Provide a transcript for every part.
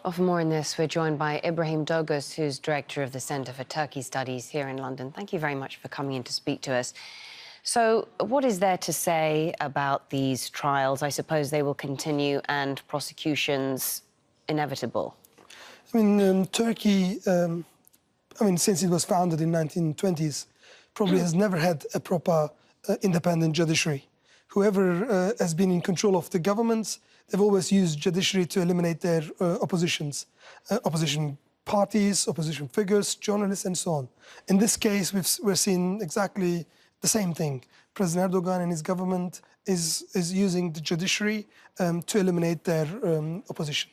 Well, for more on this, we're joined by Ibrahim Dogus, who's director of the Centre for Turkey Studies here in London. Thank you very much for coming in to speak to us. So what is there to say about these trials? I suppose they will continue and prosecutions inevitable. Turkey, since it was founded in 1920s, probably has never had a proper independent judiciary. Whoever has been in control of the governments, they've always used judiciary to eliminate their opposition parties, opposition figures, journalists, and so on. In this case, we're seeing exactly the same thing. President Erdogan and his government is using the judiciary to eliminate their opposition.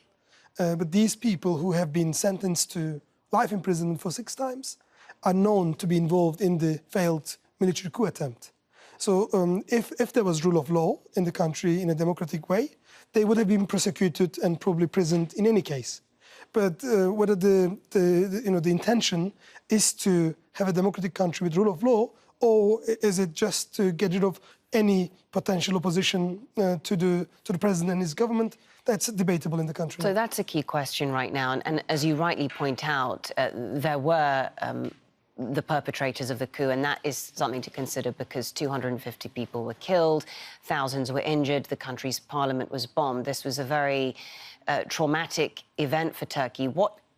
But these people who have been sentenced to life imprisonment for 6 times are known to be involved in the failed military coup attempt. So if there was rule of law in the country in a democratic way, they would have been prosecuted and probably imprisoned in any case. But whether the intention is to have a democratic country with rule of law, or is it just to get rid of any potential opposition to the president and his government, that's debatable in the country. So that's a key question right now. And as you rightly point out, there were the perpetrators of the coup, and that is something to consider because 250 people were killed, thousands were injured, the country's parliament was bombed. This was a very traumatic event for Turkey.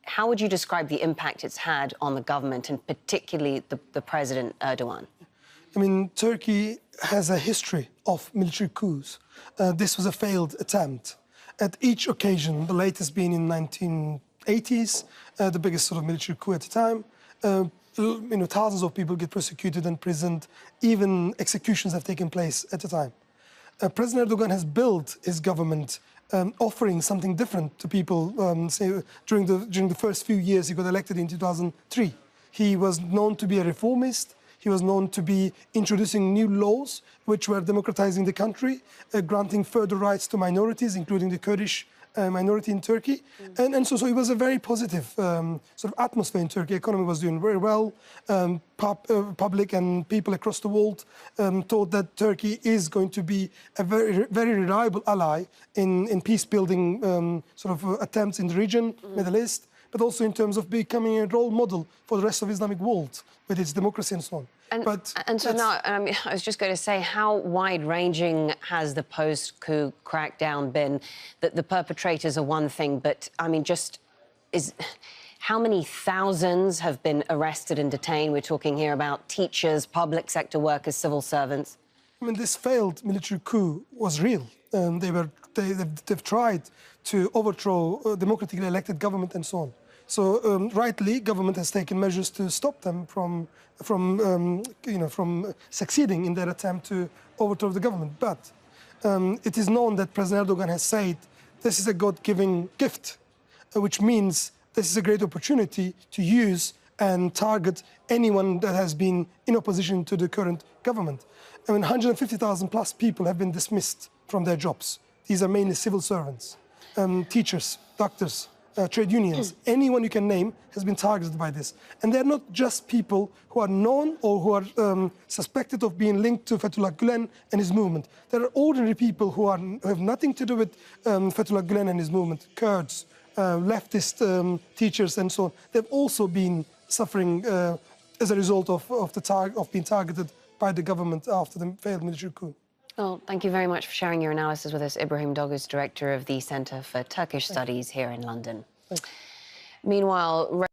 How would you describe the impact it's had on the government and particularly the President Erdogan? Turkey has a history of military coups. This was a failed attempt. At each occasion, the latest being in 1980s, the biggest sort of military coup at the time, thousands of people get prosecuted and imprisoned. Even executions have taken place at the time. President Erdogan has built his government offering something different to people. During the first few years he got elected in 2003. He was known to be a reformist. He was known to be introducing new laws which were democratizing the country, granting further rights to minorities, including the Kurdish minority in Turkey. And so it was a very positive sort of atmosphere in Turkey. The economy was doing very well. Public and people across the world thought that Turkey is going to be a very, very reliable ally in peace-building sort of attempts in the region, Middle East, but also in terms of becoming a role model for the rest of the Islamic world with its democracy and so on. And so now, I was just going to say, how wide-ranging has the post-coup crackdown been? That the perpetrators are one thing, but how many thousands have been arrested and detained? We're talking here about teachers, public sector workers, civil servants. This failed military coup was real. They've tried to overthrow a democratically elected government and so on. So rightly, government has taken measures to stop them from succeeding in their attempt to overthrow the government. But it is known that President Erdogan has said this is a God-given gift, which means this is a great opportunity to use and target anyone that has been in opposition to the current government. 150,000 plus people have been dismissed from their jobs. These are mainly civil servants, teachers, doctors, trade unions. Anyone you can name has been targeted by this. And they're not just people who are known or who are suspected of being linked to Fethullah Gülen and his movement. There are ordinary people who have nothing to do with Fethullah Gülen and his movement, Kurds, leftist teachers and so on. They've also been suffering as a result of being targeted by the government after the failed military coup. Well, thank you very much for sharing your analysis with us, Ibrahim Dogus, director of the Centre for Turkish Studies here in London. Meanwhile,